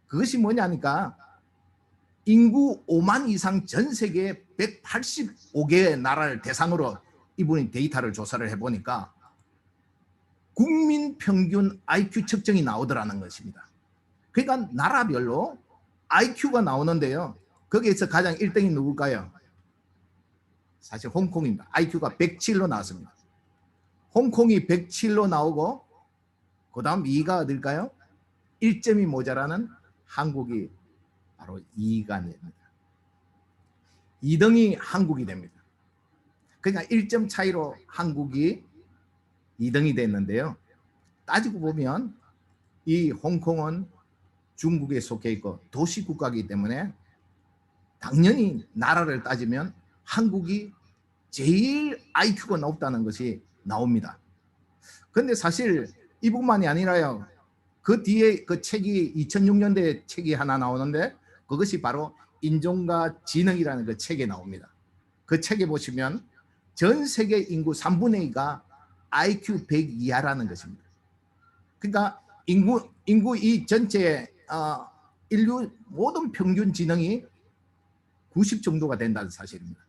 그것이 뭐냐니까 인구 5만 이상 전 세계 185개의 나라를 대상으로 이분이 데이터를 조사를 해보니까 국민 평균 IQ 측정이 나오더라는 것입니다. 그러니까 나라별로 IQ가 나오는데요. 거기에서 가장 1등이 누굴까요? 사실 홍콩입니다. IQ가 107로 나왔습니다. 홍콩이 107로 나오고 그 다음 2위가 어딜까요? 1점이 모자라는 한국이 바로 2위가 됩니다. 2등이 한국이 됩니다. 그러니까 1점 차이로 한국이 2등이 됐는데요. 따지고 보면 이 홍콩은 중국에 속해 있고 도시국가이기 때문에 당연히 나라를 따지면 한국이 제일 IQ가 높다는 것이 나옵니다. 그런데 사실 이뿐만이 아니라요. 그 뒤에 그 책이 2006년대 책이 하나 나오는데 그것이 바로 인종과 지능이라는 그 책에 나옵니다. 그 책에 보시면 전 세계 인구 3분의 2가 IQ 100 이하라는 것입니다. 그러니까 인구 이 전체 인류 모든 평균 지능이 90 정도가 된다는 사실입니다.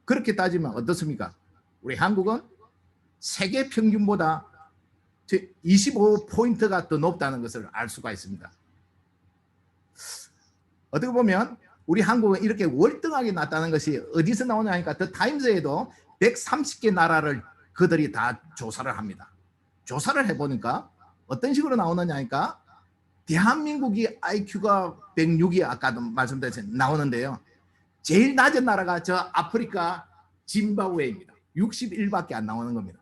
그렇게 따지면 어떻습니까? 우리 한국은 세계 평균보다 25포인트가 더 높다는 것을 알 수가 있습니다. 어떻게 보면 우리 한국은 이렇게 월등하게 낮다는 것이 어디서 나오냐 하니까 더 타임즈에도 130개 나라를 그들이 다 조사를 합니다. 조사를 해보니까 어떤 식으로 나오느냐 하니까 대한민국이 IQ가 106이 아까도 말씀드렸듯이 나오는데요. 제일 낮은 나라가 저 아프리카 짐바브웨입니다. 61밖에 안 나오는 겁니다.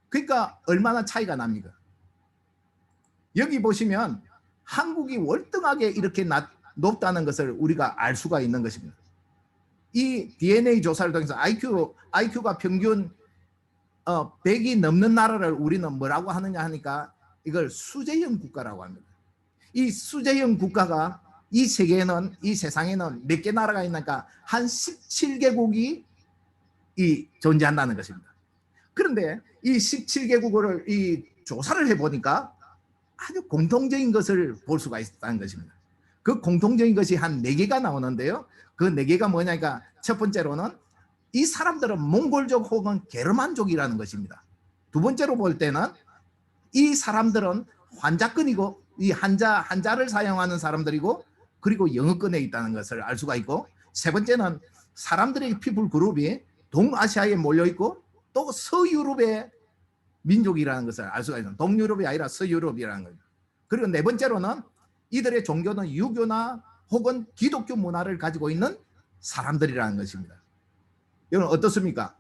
그러니까 얼마나 차이가 납니까? 여기 보시면 한국이 월등하게 이렇게 높다는 것을 우리가 알 수가 있는 것입니다. 이 DNA 조사를 통해서 IQ가 평균 100이 넘는 나라를 우리는 뭐라고 하느냐 하니까 이걸 수재형 국가라고 합니다. 이 수재형 국가가 이 세계에는, 이 세상에는 몇 개 나라가 있는가? 한 17개국이 존재한다는 것입니다. 그런데 이 17개국을 이 조사를 해보니까 아주 공통적인 것을 볼 수가 있다는 것입니다. 그 공통적인 것이 한 4개가 나오는데요. 그 4개가 뭐냐니까 첫 번째로는 이 사람들은 몽골족 혹은 게르만족이라는 것입니다. 두 번째로 볼 때는 이 사람들은 환자권이고 이 한자를 사용하는 사람들이고 그리고 영어권에 있다는 것을 알 수가 있고 세 번째는 사람들의 피플 그룹이 동아시아에 몰려있고 또 서유럽의 민족이라는 것을 알 수가 있습니다. 동유럽이 아니라 서유럽이라는 거죠. 그리고 네 번째로는 이들의 종교는 유교나 혹은 기독교 문화를 가지고 있는 사람들이라는 것입니다. 여러분 어떻습니까?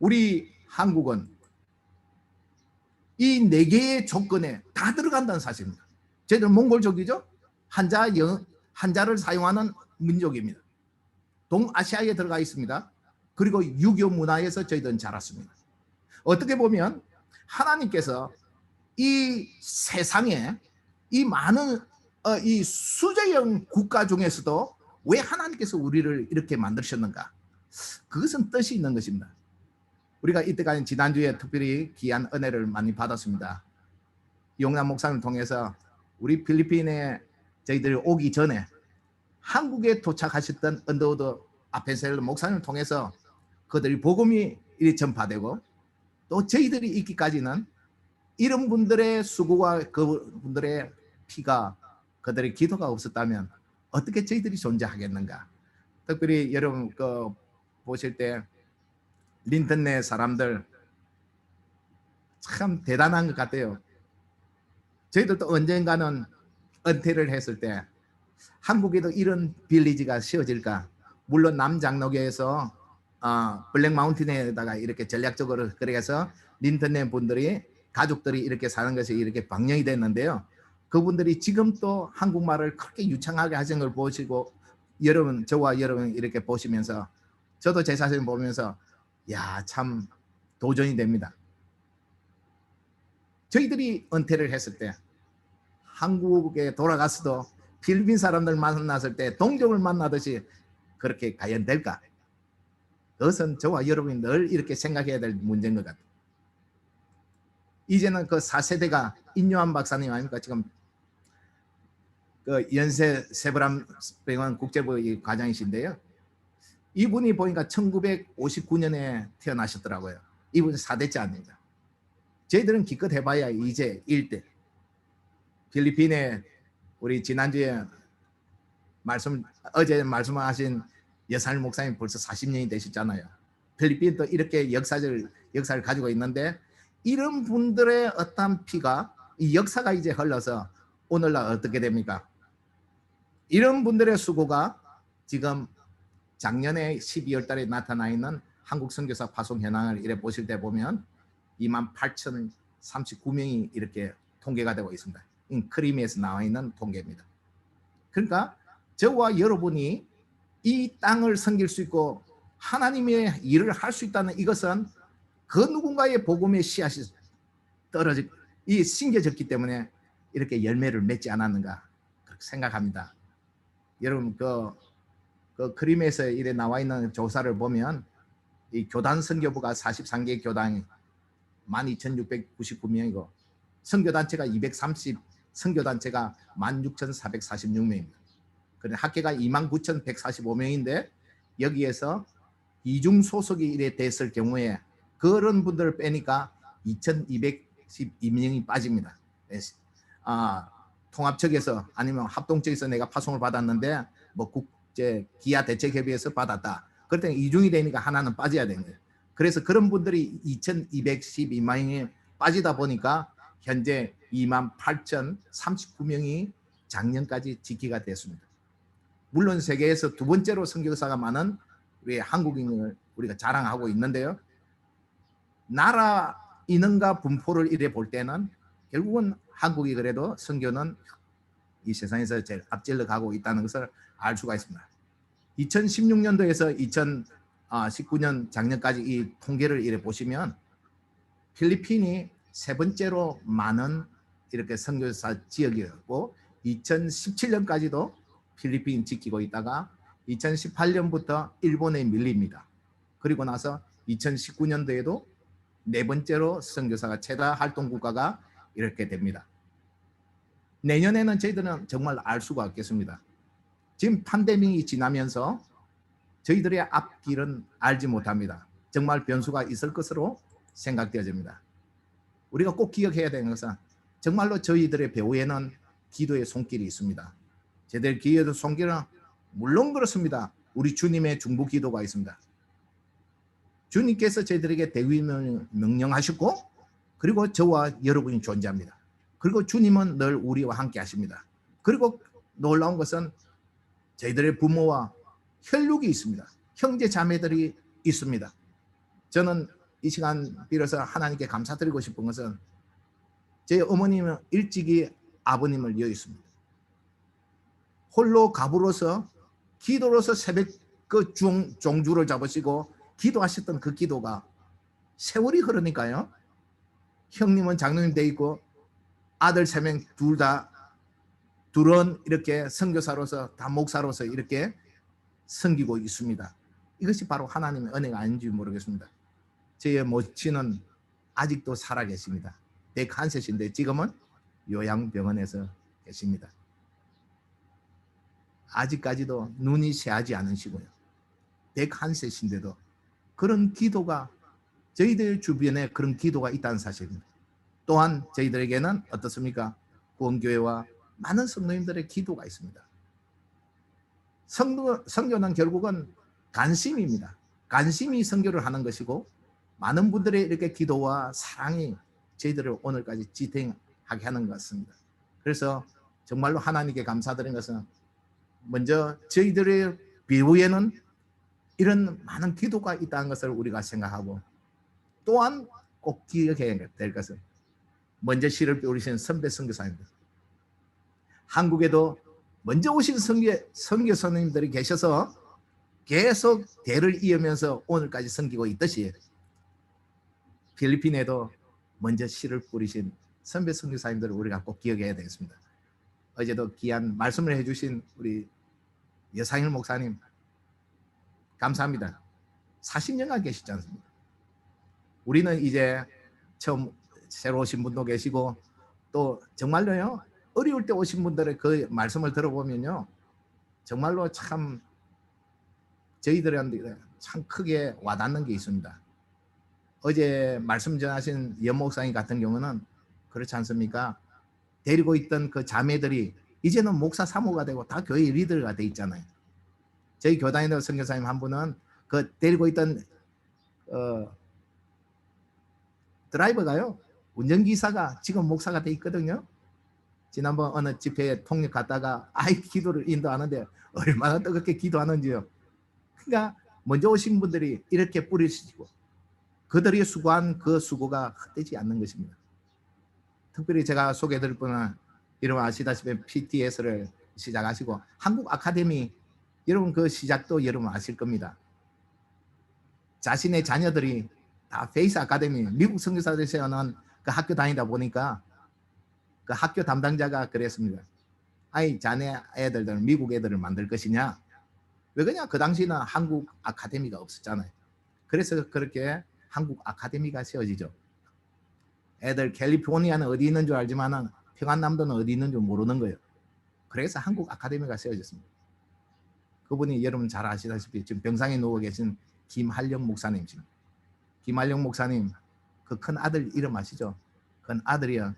우리 한국은 이 4개의 조건에 다 들어간다는 사실입니다. 저희들 몽골족이죠. 한자를 사용하는 민족입니다. 동아시아에 들어가 있습니다. 그리고 유교 문화에서 저희들은 자랐습니다. 어떻게 보면 하나님께서 이 세상에 이 많은 이 수재형 국가 중에서도 왜 하나님께서 우리를 이렇게 만드셨는가? 그것은 뜻이 있는 것입니다. 우리가 이때까지 지난주에 특별히 귀한 은혜를 많이 받았습니다. 용남 목사님을 통해서 우리 필리핀에 저희들이 오기 전에 한국에 도착하셨던 언더우드 아펜셀러 목사님을 통해서 그들이 복음이 전파되고 또 저희들이 있기까지는 이런 분들의 수고와 그분들의 피가 그들의 기도가 없었다면 어떻게 저희들이 존재하겠는가? 특별히 여러분 보실 때 린턴 내 사람들 참 대단한 것 같아요. 저희들도 언젠가는 은퇴를 했을 때 한국에도 이런 빌리지가 세워질까? 물론 남장로교에서 블랙 마운틴에다가 이렇게 전략적으로 그래서 린턴네 분들이 가족들이 이렇게 사는 것이 이렇게 방영이 됐는데요. 그분들이 지금 또 한국말을 그렇게 유창하게 하신 걸 보시고 저와 여러분 이렇게 보시면서 저도 제 자신을 보면서 야, 참 도전이 됩니다. 저희들이 은퇴를 했을 때 한국에 돌아가서도 필리핀 사람들 만났을 때 동족을 만나듯이 그렇게 과연 될까? 그것은 저와 여러분이 늘 이렇게 생각해야 될 문제인 것 같아요. 이제는 그 4세대가 인요한 박사님 아닙니까? 지금 그 연세 세브람 병원 국제부 과장이신데요. 이분이 보니까 1959년에 태어나셨더라고요. 이분이 4대째 아닙니다. 저희들은 기껏 해봐야 이제 1대. 필리핀에 우리 지난주에 어제 말씀하신 여사일 목사님 벌써 40년이 되셨잖아요. 필리핀도 이렇게 역사를 가지고 있는데 이런 분들의 어떤 피가 이 역사가 이제 흘러서 오늘날 어떻게 됩니까? 이런 분들의 수고가 지금 작년에 12월 달에 나타나 있는 한국 선교사 파송 현황을 이래 보실 때 보면 28,039명이 이렇게 통계가 되고 있습니다. 크리미에서 나와 있는 통계입니다. 그러니까 저와 여러분이 이 땅을 섬길 수 있고 하나님의 일을 할 수 있다는 이것은 그 누군가의 복음의 씨앗이 심겨졌기 때문에 이렇게 열매를 맺지 않았는가 그렇게 생각합니다. 여러분 그 크림에서 이래 나와 있는 조사를 보면 이 교단 선교부가 43개 교단이 12,699명이고 선교단체가 230, 선교단체가 16,446명입니다. 그런데 학계가 29,145명인데 여기에서 이중 소속이 이래 됐을 경우에 그런 분들을 빼니까 2,212명이 빠집니다. 통합 측에서 아니면 합동 측에서 내가 파송을 받았는데 뭐 국제 기아 대책협의회에서 받았다. 그럴 때는 이중이 되니까 하나는 빠져야 되는 거예요. 그래서 그런 분들이 2,212명이 빠지다 보니까 현재 28,039명이 작년까지 직기가 됐습니다. 물론 세계에서 두 번째로 선교사가 많은 우리 한국인을 우리가 자랑하고 있는데요. 나라 인원과 분포를 이래 볼 때는 결국은 한국이 그래도 선교는 이 세상에서 제일 앞질러 가고 있다는 것을 알 수가 있습니다. 2016년도에서 2019년 작년까지 이 통계를 이래 보시면 필리핀이 세 번째로 많은 이렇게 선교사 지역이었고 2017년까지도 필리핀 지키고 있다가 2018년부터 일본에 밀립니다. 그리고 나서 2019년도에도 네 번째로 선교사가 최다 활동 국가가 이렇게 됩니다. 내년에는 저희들은 정말 알 수가 없겠습니다. 지금 팬데믹이 지나면서 저희들의 앞길은 알지 못합니다. 정말 변수가 있을 것으로 생각되어집니다. 우리가 꼭 기억해야 되는 것은 정말로 저희들의 배후에는 기도의 손길이 있습니다. 저희들 기도의 손길은 물론 그렇습니다. 우리 주님의 중보 기도가 있습니다. 주님께서 저희들에게 대위를 명령하셨고 그리고 저와 여러분이 존재합니다. 그리고 주님은 늘 우리와 함께 하십니다. 그리고 놀라운 것은 저희들의 부모와 혈육이 있습니다. 형제 자매들이 있습니다. 저는 이 시간 빌어서 하나님께 감사드리고 싶은 것은 제 어머님은 일찍이 아버님을 여의습니다. 홀로 가부로서 기도로서 새벽 그 종주를 잡으시고 기도하셨던 그 기도가 세월이 흐르니까요. 형님은 장로님 돼 있고 아들 3명 둘은 이렇게 선교사로서 다 목사로서 이렇게 섬기고 있습니다. 이것이 바로 하나님의 은혜가 아닌지 모르겠습니다. 제 모친은 아직도 살아 계십니다. 101세신데 지금은 요양병원에서 계십니다. 아직까지도 눈이 새하지 않으시고요. 101세신데도 그런 기도가 저희들 주변에 그런 기도가 있다는 사실입니다. 또한 저희들에게는 어떻습니까? 구원교회와 많은 성도님들의 기도가 있습니다. 선교는 결국은 관심입니다. 관심이 선교를 하는 것이고 많은 분들의 이렇게 기도와 사랑이 저희들을 오늘까지 지탱하게 하는 것 같습니다. 그래서 정말로 하나님께 감사드리는 것은 먼저 저희들의 배후에는 이런 많은 기도가 있다는 것을 우리가 생각하고 또한 꼭 기억해야 될 것은 먼저 씨를 뿌리신 선배 선교사님들 한국에도 먼저 오신 선교사님들이 계셔서 계속 대를 이으면서 오늘까지 섬기고 있듯이 필리핀에도 먼저 씨를 뿌리신 선배 선교사님들을 우리가 꼭 기억해야 되겠습니다. 어제도 귀한 말씀을 해주신 우리 여상일 목사님 감사합니다. 40년간 계시지 않습니까? 우리는 이제 처음 새로 오신 분도 계시고 또 정말로요 어려울 때 오신 분들의 그 말씀을 들어보면요, 정말로 참 저희들한테 참 크게 와닿는 게 있습니다. 어제 말씀 전하신 연 목사님 같은 경우는 그렇지 않습니까? 데리고 있던 그 자매들이 이제는 목사 사모가 되고 다 교회 리더가 돼 있잖아요. 저희 교단의 선교사님 한 분은 그 데리고 있던 드라이버가요, 운전기사가 지금 목사가 돼 있거든요. 지난번 어느 집회에 통역 갔다가 아이 기도를 인도하는데 얼마나 뜨겁게 기도하는지요. 그러니까 먼저 오신 분들이 이렇게 뿌리시고 그들이 수고한 그 수고가 헛되지 않는 것입니다. 특별히 제가 소개해드릴 분은 여러분 아시다시피 PTS를 시작하시고 한국 아카데미, 여러분 그 시작도 여러분 아실 겁니다. 자신의 자녀들이 다 페이스 아카데미, 미국 선교사들 세워놓은 그 학교 다니다 보니까 그 학교 담당자가 그랬습니다. 아이 자네 애들은 미국 애들을 만들 것이냐? 왜 그러냐? 그 당시는 한국 아카데미가 없었잖아요. 그래서 그렇게 한국 아카데미가 세워지죠. 애들 캘리포니아는 어디 있는 줄 알지만 평안남도는 어디 있는 줄 모르는 거예요. 그래서 한국 아카데미가 세워졌습니다. 그분이 여러분 잘 아시다시피 지금 병상에 누워 계신 김한령 목사님이십니다. 김한령 목사님 그 큰 아들 이름 아시죠? 큰 아들이요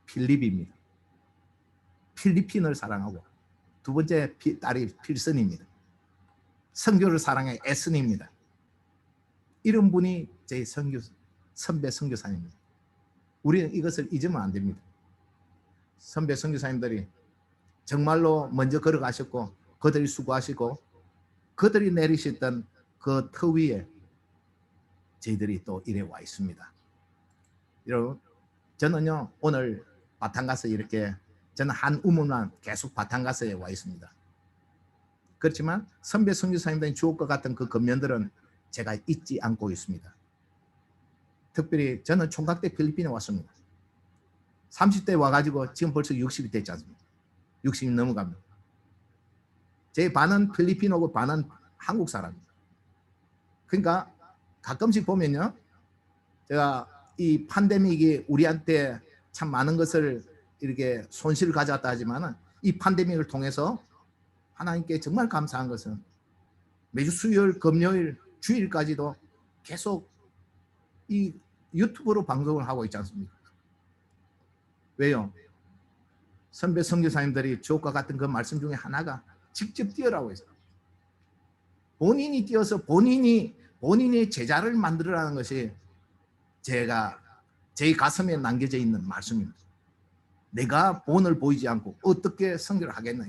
필립입니다. 필리핀을 사랑하고 두 번째 딸이 필슨입니다. 선교를 사랑해 에슨입니다. 이런 분이 제 선배 선교사님입니다. 우리는 이것을 잊으면 안 됩니다. 선배 선교사님들이 정말로 먼저 걸어가셨고 그들이 수고하시고 그들이 내리셨던 그 터 위에 저희들이 또 이래 와 있습니다. 여러분 저는요 오늘 바탕가스 이렇게 저는 한 우물만 계속 바탕가스에 와 있습니다. 그렇지만 선배 선교사님들이 주옥 것 같은 그 겉면들은 제가 잊지 않고 있습니다. 특별히 저는 총각 때 필리핀에 왔습니다. 30대 와가지고 지금 벌써 60이 됐지 않습니까? 60이 넘어갑니다. 제 반은 필리핀어고 반은 한국 사람입니다. 그러니까 가끔씩 보면요, 제가 이 팬데믹이 우리한테 참 많은 것을 이렇게 손실을 가져왔다 하지만 이 팬데믹을 통해서 하나님께 정말 감사한 것은 매주 수요일, 금요일, 주일까지도 계속 이 유튜브로 방송을 하고 있지 않습니까? 왜요? 선배 선교사님들이 주옥과 같은 그 말씀 중에 하나가 직접 뛰어라고 했어요. 본인이 뛰어서 본인의 제자를 만들어라는 것이 제 가슴에 남겨져 있는 말씀입니다. 내가 본을 보이지 않고 어떻게 선교를 하겠나.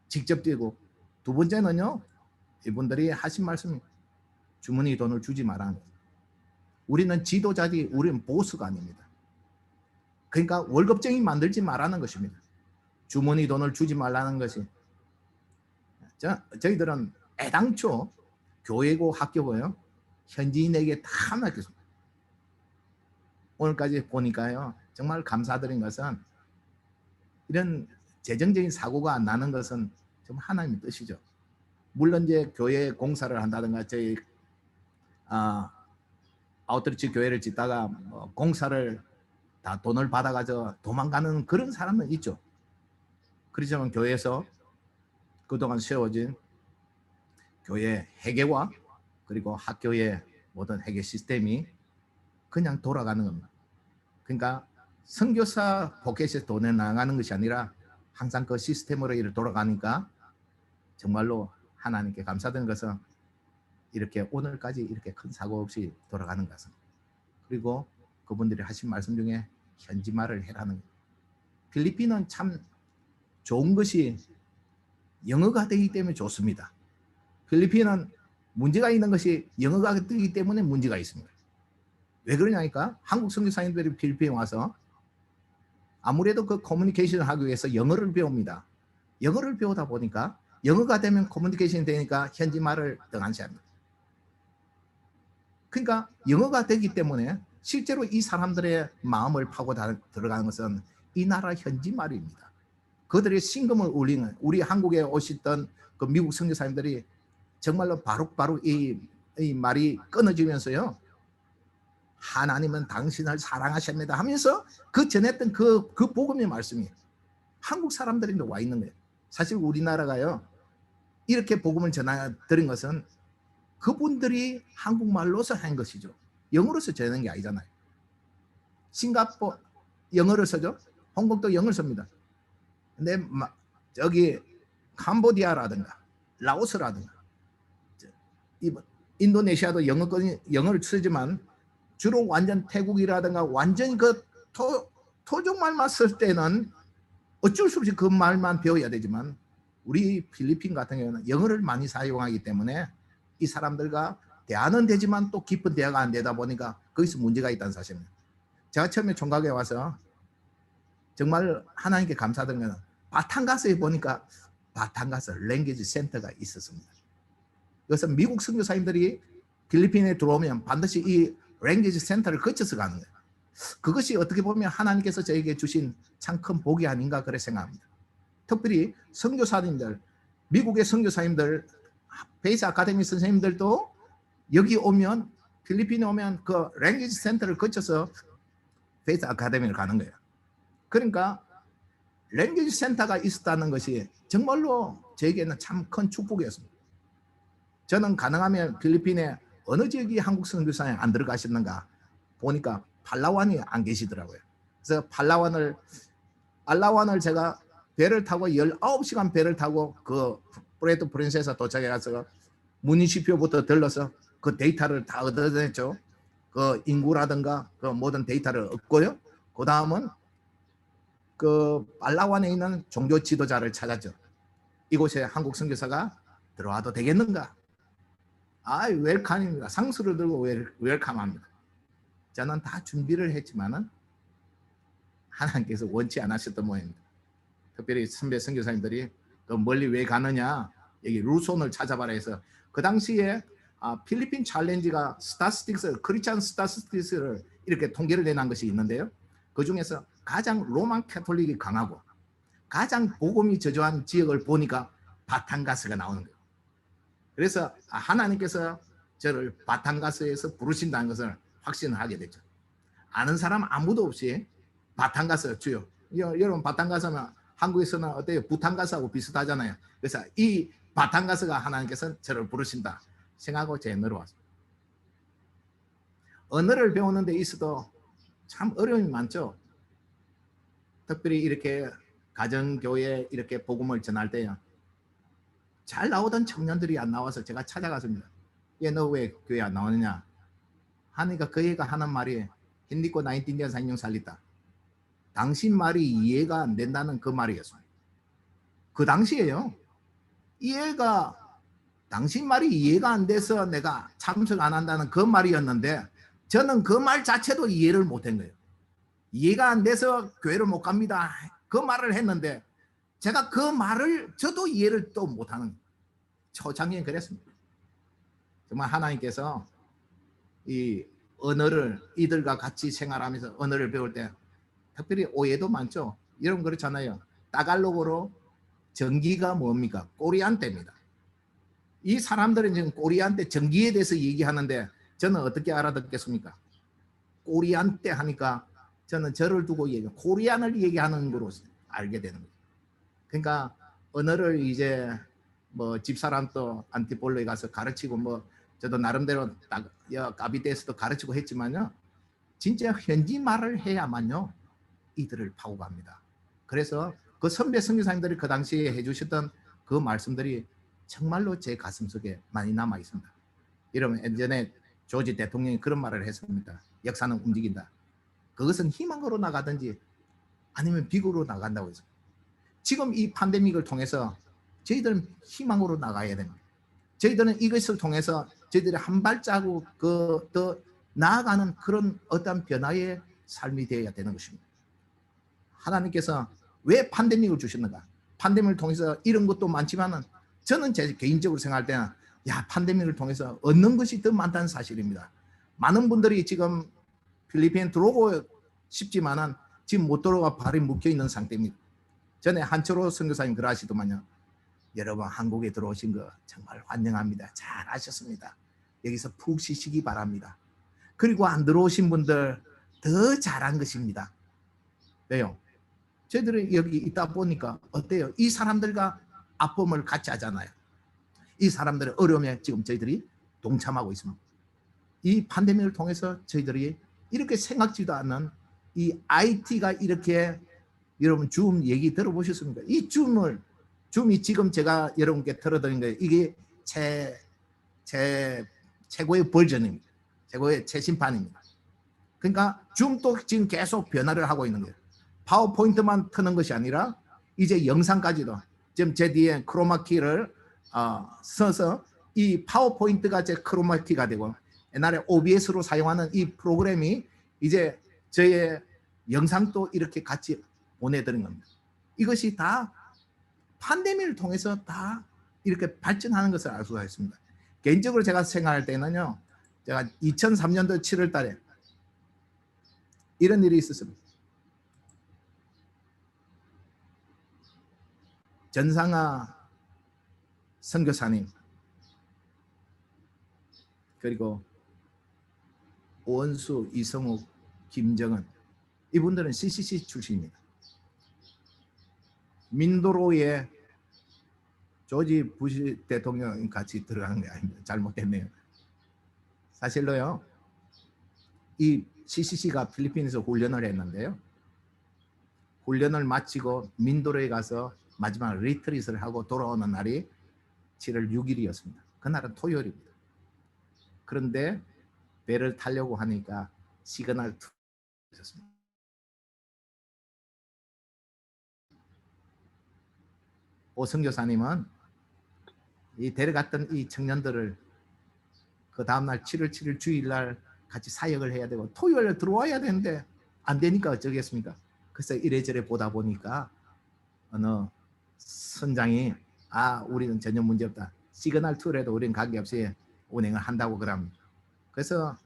직접 뛰고, 두 번째는요, 이분들이 하신 말씀이 주머니 돈을 주지 말라는 거예요. 우리는 지도자지, 우리는 보스가 아닙니다. 그러니까 월급쟁이 만들지 말라는 것입니다. 주머니 돈을 주지 말라는 것이. 저희들은 애당초 교회고 학교고요, 현지인에게 다 맡겼습니다. 오늘까지 보니까요, 정말 감사드린 것은 이런 재정적인 사고가 안 나는 것은 좀 하나님의 뜻이죠. 물론 이제 교회 공사를 한다든가 저희 아웃리치 교회를 짓다가 공사를 다 돈을 받아가지고 도망가는 그런 사람은 있죠. 그렇지만 교회에서 그동안 세워진 교회 회계와 그리고 학교의 모든 회계 시스템이 그냥 돌아가는 겁니다. 그러니까 선교사 포켓에 돈에 나가는 것이 아니라 항상 그 시스템으로 이렇게 돌아가니까 정말로 하나님께 감사드리는 것은 이렇게 오늘까지 이렇게 큰 사고 없이 돌아가는 것은, 그리고 그분들이 하신 말씀 중에 현지말을 해라는 거예요. 필리핀은 참 좋은 것이 영어가 되기 때문에 좋습니다. 필리핀은 문제가 있는 것이 영어가 되기 때문에 문제가 있습니다. 왜 그러냐니까 한국 선교사님들이 필리핀에 와서 아무래도 그 커뮤니케이션을 하기 위해서 영어를 배웁니다. 영어를 배우다 보니까 영어가 되면 커뮤니케이션이 되니까 현지 말을 등한시합니다. 그러니까 영어가 되기 때문에 실제로 이 사람들의 마음을 파고 들어가는 것은 이 나라 현지 말입니다. 그들의 신금을 울리는, 우리 한국에 오셨던 그 미국 선교사님들이 정말로 바로 이 말이 끊어지면서요, 하나님은 당신을 사랑하십니다 하면서 그 전했던 그 복음의 말씀이 한국 사람들이 와 있는 거예요. 사실 우리나라가요, 이렇게 복음을 전해드린 것은 그분들이 한국말로서 한 것이죠. 영어로서 전하는 게 아니잖아요. 싱가포르 영어를 쓰죠. 홍콩도 영어를 씁니다. 근데 저기 캄보디아라든가 라오스라든가 인도네시아도 영어를 쓰지만 주로 완전 태국이라든가 완전 그 토종말만 쓸 때는 어쩔 수 없이 그 말만 배워야 되지만 우리 필리핀 같은 경우는 영어를 많이 사용하기 때문에 이 사람들과 대화는 되지만 또 깊은 대화가 안 되다 보니까 거기서 문제가 있다는 사실입니다. 제가 처음에 총각에 와서 정말 하나님께 감사드린 것은 바탕가스에 보니까 바탕가스 랭귀지 센터가 있었습니다. 그래서 미국 선교사님들이 필리핀에 들어오면 반드시 이 랭귀지 센터를 거쳐서 가는 거예요. 그것이 어떻게 보면 하나님께서 저에게 주신 참 큰 복이 아닌가 그렇게 생각합니다. 특별히 선교사님들, 미국의 선교사님들, 베이스 아카데미 선생님들도 여기 오면 필리핀에 오면 그 랭귀지 센터를 거쳐서 베이스 아카데미를 가는 거예요. 그러니까 랭귀지 센터가 있었다는 것이 정말로 저에게는 참 큰 축복이었습니다. 저는 가능하면 필리핀에 어느 지역이 한국 선교사에 안 들어가셨는가 보니까 팔라완이 안 계시더라고요. 그래서 알라완을 제가 배를 타고 19시간 배를 타고 그 프레토 프린세사 도착해 가서 무니시피오부터 들러서 그 데이터를 다 얻어냈죠. 그 인구라든가 그 모든 데이터를 얻고요. 그 다음은 그 팔라완에 있는 종교 지도자를 찾았죠. 이곳에 한국 선교사가 들어와도 되겠는가? 웰컴입니다. 상수를 들고 웰컴합니다. 저는 다 준비를 했지만은 하나님께서 원치 않으셨던 모양입니다. 특별히 선배 선교사님들이 또 멀리 왜 가느냐, 여기 루손을 찾아봐라 해서 그 당시에 필리핀 챌린지가 스타스틱스, 크리스찬 스타스틱스를 이렇게 통계를 내놓은 것이 있는데요. 그 중에서 가장 로만 캐톨릭이 강하고 가장 복음이 저조한 지역을 보니까 바탕가스가 나오는 거예요. 그래서 하나님께서 저를 바탕가스에서 부르신다는 것을 확신하게 됐죠. 아는 사람 아무도 없이 바탕가스 주요. 여러분 바탕가스면 한국에서는 어때요? 부탄가스하고 비슷하잖아요. 그래서 이 바탕가스가 하나님께서 저를 부르신다 생각하고 제 언어로 왔습니다. 언어를 배우는 데 있어도 참 어려움이 많죠. 특별히 이렇게 가정교회 이렇게 복음을 전할 때요. 잘 나오던 청년들이 안 나와서 제가 찾아갔습니다. 얘 너 왜 교회 안 나오느냐? 하니까 그 애가 하는 말이 힌디코 나인틴디안 상용 살리다. 당신 말이 이해가 안 된다는 그 말이었습니다. 그 당시에요. 이해가 당신 말이 이해가 안 돼서 내가 참석 안 한다는 그 말이었는데 저는 그 말 자체도 이해를 못한 거예요. 이해가 안 돼서 교회를 못 갑니다. 그 말을 했는데 제가 그 말을 저도 이해를 또 못하는 초창기에 그랬습니다. 정말 하나님께서 이 언어를 이들과 같이 생활하면서 언어를 배울 때 특별히 오해도 많죠. 여러분 그렇잖아요. 따갈로그로 전기가 뭡니까? 꼬리안대입니다. 이 사람들은 지금 꼬리안대 전기에 대해서 얘기하는데 저는 어떻게 알아듣겠습니까? 꼬리안대 하니까 저는 저를 두고 코리안을 얘기하는 거로 알게 되는 거예요. 그러니까 언어를 이제 뭐 집사람도 안티폴로에 가서 가르치고 뭐 저도 나름대로 까비데에서도 가르치고 했지만요. 진짜 현지 말을 해야만요. 이들을 파고 갑니다. 그래서 그 선배 선교사님들이 그 당시에 해주셨던 그 말씀들이 정말로 제 가슴속에 많이 남아 있습니다. 여러분 예전에 조지 대통령이 그런 말을 했습니다. 역사는 움직인다. 그것은 희망으로 나가든지 아니면 비극으로 나간다고 했습니다. 지금 이 팬데믹을 통해서 저희들은 희망으로 나가야 됩니다. 저희들은 이것을 통해서 저희들이 한 발자국 더 나아가는 그런 어떤 변화의 삶이 되어야 되는 것입니다. 하나님께서 왜 팬데믹을 주셨는가? 팬데믹을 통해서 이런 것도 많지만은 저는 제 개인적으로 생각할 때는 팬데믹을 통해서 얻는 것이 더 많다는 사실입니다. 많은 분들이 지금 필리핀에 들어오고 싶지만은 지금 못 들어가 발이 묶여 있는 상태입니다. 전에 한철호 선교사님 그러시더만요. 여러분 한국에 들어오신 거 정말 환영합니다. 잘 하셨습니다. 여기서 푹 쉬시기 바랍니다. 그리고 안 들어오신 분들 더 잘한 것입니다. 왜요? 저희들이 여기 있다 보니까 어때요? 이 사람들과 아픔을 같이 하잖아요. 이 사람들의 어려움에 지금 저희들이 동참하고 있습니다. 이 팬데믹을 통해서 저희들이 이렇게 생각지도 않는 이 IT가 이렇게, 여러분 줌 얘기 들어보셨습니까? 이 줌이 지금 제가 여러분께 틀어드린 거예요. 이게 최고의 버전입니다. 최고의 최신판입니다. 그러니까 줌도 지금 계속 변화를 하고 있는 거예요. 파워포인트만 트는 것이 아니라 이제 영상까지도, 지금 제 뒤에 크로마키를 써서 이 파워포인트가 제 크로마키가 되고, 옛날에 OBS로 사용하는 이 프로그램이 이제 저의 영상도 이렇게 같이 보내드린 겁니다. 이것이 다 팬데믹을 통해서 다 이렇게 발전하는 것을 알 수가 있습니다. 개인적으로 제가 생각할 때는요, 제가 2003년도 7월 달에 이런 일이 있었습니다. 전상아 선교사님, 그리고 오원수, 이성욱, 김정은, 이분들은 CCC 출신입니다. 민도로에 조지 부시 대통령 같이 들어가는 게 아닙니다. 잘못됐네요. 사실로요, 이 CCC가 필리핀에서 훈련을 했는데요, 훈련을 마치고 민도로에 가서 마지막 리트릿을 하고 돌아오는 날이 7월 6일이었습니다. 그날은 토요일입니다. 그런데 배를 타려고 하니까 시그널 있었습니다. 오성교사님은 이 데려갔던 이 청년들을 그 다음날 7월 7일 주일날 같이 사역을 해야 되고 토요일에 들어와야 되는데 안 되니까 어쩌겠습니까? 그래서 이래저래 보다 보니까 어느 선장이 우리는 전혀 문제없다. 시그널 2라도 우리는 관계없이 운행을 한다고 그럽니다. 그래서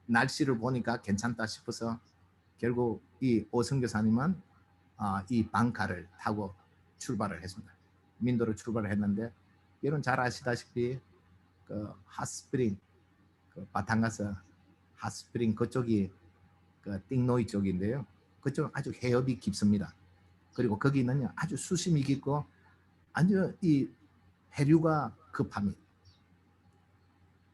날씨를 보니까 괜찮다 싶어서 결국 이 오성교사님은 이 방카를 타고 출발을 했습니다. 민도로 출발을 했는데, 여러분 잘 아시다시피 그 핫스프링, 그 바탕가스 핫스프링 그쪽이 그 띵노이 쪽인데요. 그쪽은 아주 해협이 깊습니다. 그리고 거기는요 아주 수심이 깊고 아주 이 해류가 급합니다.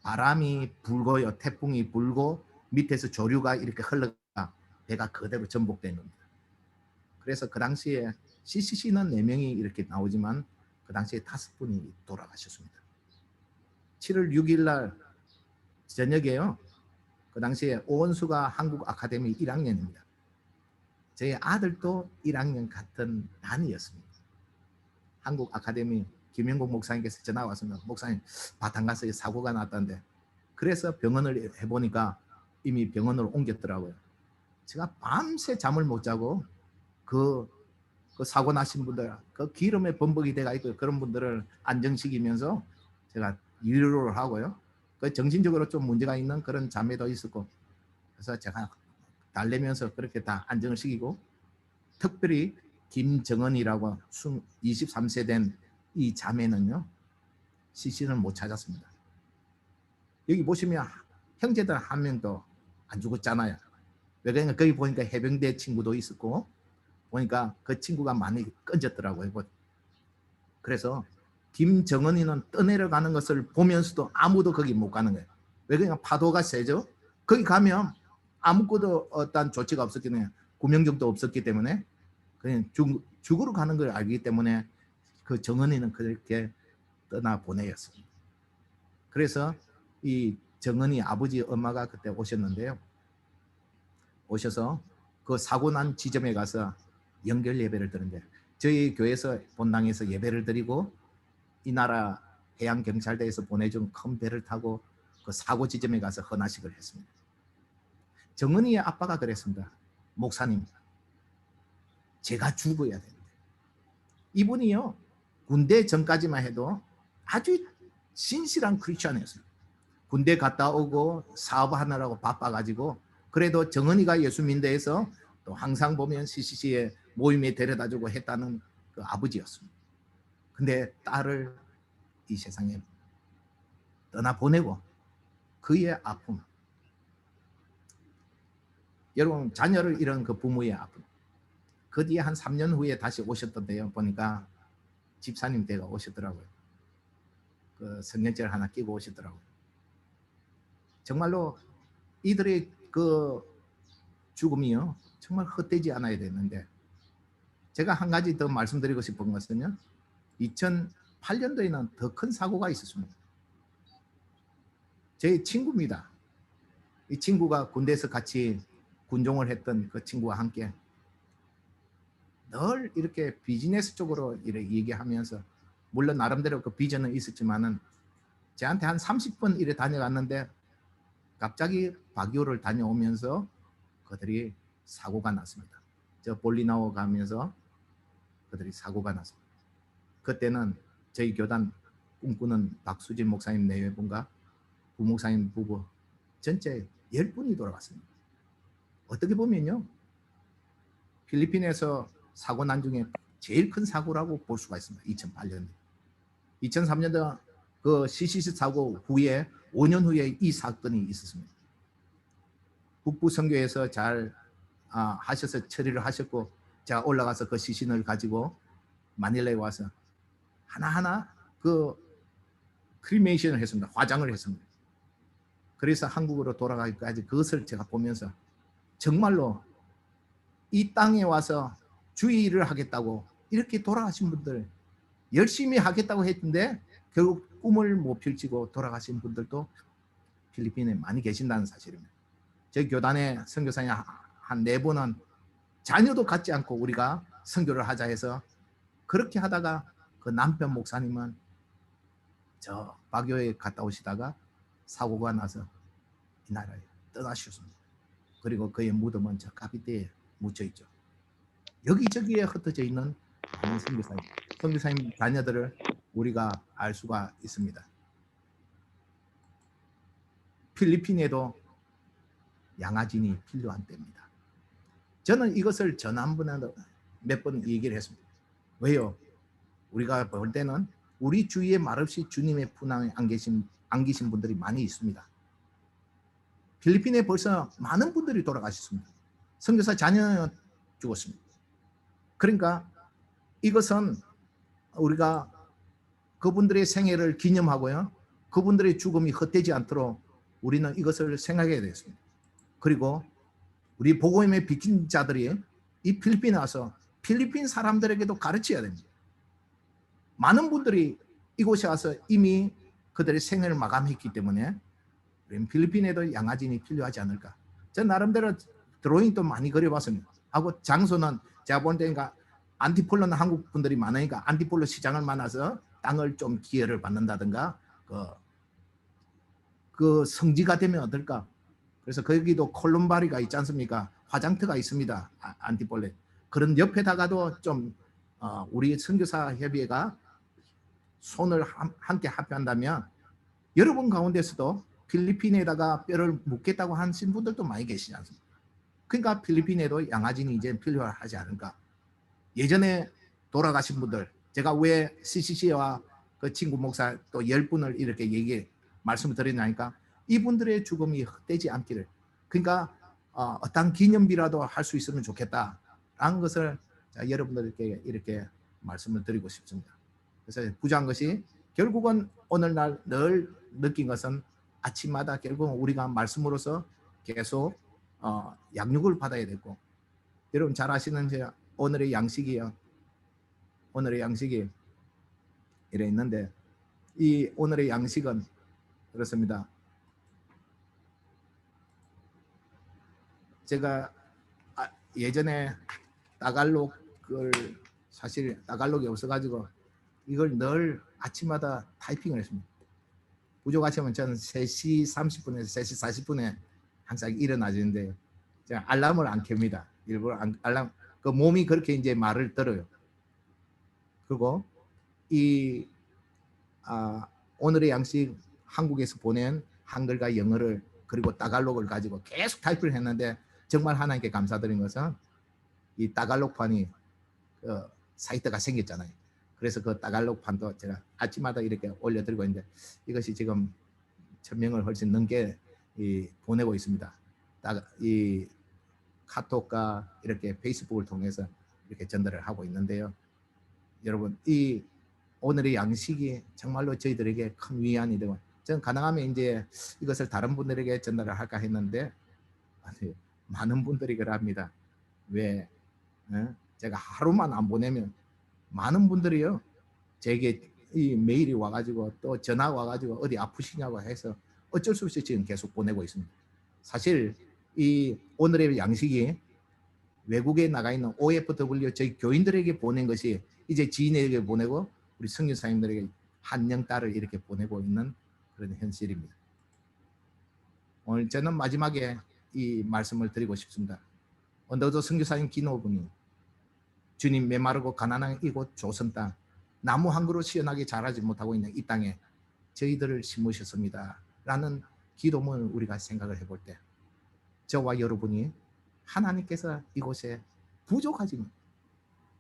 바람이 불고요, 태풍이 불고 밑에서 조류가 이렇게 흘러가 배가 그대로 전복되는 겁니다. 그래서 그 당시에 CCC는 4명이 이렇게 나오지만 그 당시에 5분이 돌아가셨습니다. 7월 6일 날 저녁에요, 그 당시에 오원수가 한국 아카데미 1학년입니다. 저희 아들도 1학년 같은 반이었습니다. 한국 아카데미 김영국 목사님께서 전화 왔습니다. 목사님, 바탕가스에 사고가 났다는데, 그래서 병원을 해보니까 이미 병원으로 옮겼더라고요. 제가 밤새 잠을 못 자고 그 사고 나신 분들, 그 기름에 범벅이 돼가 있고 그런 분들을 안정시키면서 제가 위로를 하고요. 그 정신적으로 좀 문제가 있는 그런 자매도 있었고, 그래서 제가 달래면서 그렇게 다 안정을 시키고, 특별히 김정은이라고 23세 된 이 자매는요, CC는 못 찾았습니다. 여기 보시면 형제들 한 명도 안 죽었잖아요. 왜냐면 거기 보니까 해병대 친구도 있었고 보니까 그 친구가 많이 건졌더라고요. 그래서 김정은이는 떠내려가는 것을 보면서도 아무도 거기 못 가는 거예요. 왜냐면 파도가 세죠. 거기 가면 아무것도 어떤 조치가 없었기 때문에, 구명정도 없었기 때문에 그냥 죽으러 가는 걸 알기 때문에 그 정은이는 그렇게 떠나보내였습니다. 그래서 이 정은이 아버지 엄마가 그때 오셨는데요, 오셔서 그 사고 난 지점에 가서 연결 예배를 드는데, 저희 교회에서 본당에서 예배를 드리고 이 나라 해양경찰대에서 보내준 큰 배를 타고 그 사고 지점에 가서 헌화식을 했습니다. 정은이의 아빠가 그랬습니다. 목사님, 제가 죽어야 되는데. 이분이요, 군대 전까지만 해도 아주 신실한 크리스천이었어요. 군대 갔다 오고 사업하느라고 바빠가지고, 그래도 정은이가 예수 민대에서 또 항상 보면 CCC의 모임에 데려다주고 했다는 그 아버지였습니다. 근데 딸을 이 세상에 떠나보내고 그의 아픔, 여러분 자녀를 잃은 그 부모의 아픔. 그 뒤에 한 3년 후에 다시 오셨던데요. 보니까 집사님 댁에 오셨더라고요. 그 성년절 하나 끼고 오셨더라고요. 정말로 이들의 그 죽음이요 정말 헛되지 않아야 되는데, 제가 한 가지 더 말씀드리고 싶은 것은요, 2008년도에는 더 큰 사고가 있었습니다. 제 친구입니다. 이 친구가 군대에서 같이 군종을 했던 그 친구와 함께 늘 이렇게 비즈니스 쪽으로 이렇게 얘기하면서, 물론 나름대로 그 비전은 있었지만은 저한테 한 30분 이래 다녀갔는데 갑자기 바기오를 다녀오면서 그들이 사고가 났습니다. 저 볼리나오 가면서 그들이 사고가 났습니다. 그때는 저희 교단 꿈꾸는 박수진 목사님 내외분과 부목사님 부부 전체 10분이 돌아갔습니다. 어떻게 보면요, 필리핀에서 사고 난 중에 제일 큰 사고라고 볼 수가 있습니다. 2008년. 2003년도 그 CCC 사고 후에 5년 후에 이 사건이 있었습니다. 북부 선교에서 잘 하셔서 처리를 하셨고, 제가 올라가서 그 시신을 가지고 마닐라에 와서 하나하나 그 크리메이션을 했습니다. 화장을 했습니다. 그래서 한국으로 돌아가기까지 그것을 제가 보면서 정말로 이 땅에 와서 주의를 하겠다고 이렇게 돌아가신 분들, 열심히 하겠다고 했는데 결국 꿈을 못 펼치고 돌아가신 분들도 필리핀에 많이 계신다는 사실입니다. 저희 교단의 선교사님 한 4분은 자녀도 갖지 않고 우리가 선교를 하자 해서 그렇게 하다가 그 남편 목사님은 저 바교에 갔다 오시다가 사고가 나서 이 나라에 떠나셨습니다. 그리고 그의 무덤은 저 카피대에 묻혀 있죠. 여기저기에 흩어져 있는 많은 선교사님 자녀들을 우리가 알 수가 있습니다. 필리핀에도 양아진이 필요한 때입니다. 저는 이것을 전한번에도 몇 번 얘기를 했습니다. 왜요? 우리가 볼 때는 우리 주위에 말없이 주님의 분함에 안 계신 분들이 많이 있습니다. 필리핀에 벌써 많은 분들이 돌아가셨습니다. 선교사 자녀는 죽었습니다. 그러니까 이것은 우리가 그분들의 생애를 기념하고요, 그분들의 죽음이 헛되지 않도록 우리는 이것을 생각해야 되겠습니다. 그리고 우리 복음의 비킨 자들이 이 필리핀에 와서 필리핀 사람들에게도 가르쳐야 됩니다. 많은 분들이 이곳에 와서 이미 그들의 생애를 마감했기 때문에 필리핀에도 양아진이 필요하지 않을까. 저 나름대로 드로잉도 많이 그려봤습니다. 하고 장소는 제가 볼 때니까 안티폴로는 한국 분들이 많으니까 안티폴로 시장을 만나서 땅을 좀 기회를 받는다든가 그 성지가 되면 어떨까. 그래서 거기도 콜룸바리가 있지 않습니까? 화장터가 있습니다. 안티폴레. 그런 옆에다가도 좀 우리 선교사 협의회가 손을 함께 합의한다면 여러분 가운데서도 필리핀에다가 뼈를 묻겠다고 하신 분들도 많이 계시지 않습니까? 그러니까 필리핀에도 양아진이 이제 필요하지 않을까. 예전에 돌아가신 분들, 제가 왜 CCC와 그 친구 목사 또 10분을 이렇게 말씀을 드리냐니까 이분들의 죽음이 헛되지 않기를, 그러니까 어떤 기념비라도 할 수 있으면 좋겠다라는 것을 여러분들께 이렇게 말씀을 드리고 싶습니다. 그래서 부조한 것이 결국은 오늘날 늘 느낀 것은 아침마다 결국은 우리가 말씀으로서 계속 양육을 받아야 되고, 여러분 잘 아시는 오늘의 양식이요. 오늘의 양식이 이래 있는데 이 오늘의 양식은 그렇습니다. 제가 예전에 따갈록을 사실 따갈록이 없어가지고 이걸 늘 아침마다 타이핑을 했습니다. 부족하시면 저는 3시 30분에서 3시 40분에 항상 일어나지는데 제가 알람을 안 켭니다. 일부러 알람, 그 몸이 그렇게 이제 말을 들어요. 그리고 이 오늘의 양식 한국에서 보낸 한글과 영어를 그리고 따갈록을 가지고 계속 타이프를 했는데 정말 하나님께 감사드린 것은 이 따갈록판이 사이트가 생겼잖아요. 그래서 그 따갈록판도 제가 아침마다 이렇게 올려드리고 있는데 이것이 지금 1000명을 훨씬 넘게 보내고 있습니다. 이 카톡과 이렇게 페이스북을 통해서 이렇게 전달을 하고 있는데요. 여러분, 이 오늘의 양식이 정말로 저희들에게 큰 위안이 되고, 저는 가능하면 이제 이것을 다른 분들에게 전달을 할까 했는데 아니, 많은 분들이 그럽니다. 왜? 제가 하루만 안 보내면 많은 분들이요 제게 이 메일이 와가지고 또 전화 와가지고 어디 아프시냐고 해서 어쩔 수 없이 지금 계속 보내고 있습니다. 사실 이 오늘의 양식이 외국에 나가 있는 OFW 저희 교인들에게 보낸 것이 이제 지인에게 보내고 우리 선교사님들에게 한영 딸을 이렇게 보내고 있는 그런 현실입니다. 오늘 저는 마지막에 이 말씀을 드리고 싶습니다. 언더도 선교사님 기노분이 주님 메마르고 가난한 이곳 조선 땅 나무 한 그루 시원하게 자라지 못하고 있는 이 땅에 저희들을 심으셨습니다 라는 기도문을 우리가 생각을 해볼 때 저와 여러분이 하나님께서 이곳에 부족하지만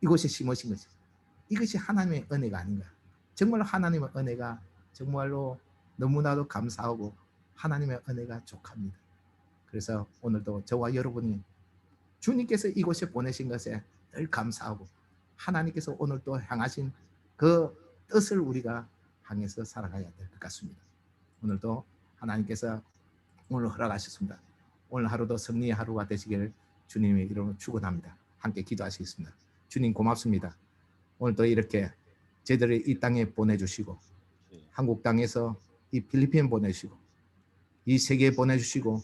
이곳에 심으신 것이 이것이 하나님의 은혜가 아닌가. 정말 하나님의 은혜가 정말로 너무나도 감사하고 하나님의 은혜가 족합니다. 그래서 오늘도 저와 여러분이 주님께서 이곳에 보내신 것에 늘 감사하고 하나님께서 오늘 또 향하신 그 뜻을 우리가 향해서 살아가야 될 것 같습니다. 오늘도 하나님께서 오늘 허락하셨습니다. 오늘 하루도 승리의 하루가 되시기를 주님의 이름으로 축원합니다. 함께 기도하시겠습니다. 주님 고맙습니다. 오늘도 이렇게 저희들을 이 땅에 보내주시고 한국 땅에서 이 필리핀 보내주시고 이 세계에 보내주시고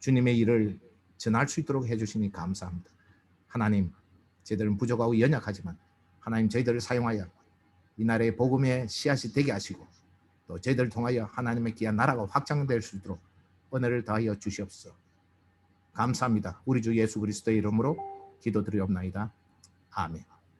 주님의 일을 전할 수 있도록 해주시니 감사합니다. 하나님, 저희들은 부족하고 연약하지만 하나님 저희들을 사용하여 이 나라의 복음의 씨앗이 되게 하시고 또 저희들을 통하여 하나님의 귀한 나라가 확장될 수 있도록 은혜를 더하여 주시옵소서. 감사합니다. 우리 주 예수 그리스도의 이름으로 기도드리옵나이다. 아멘.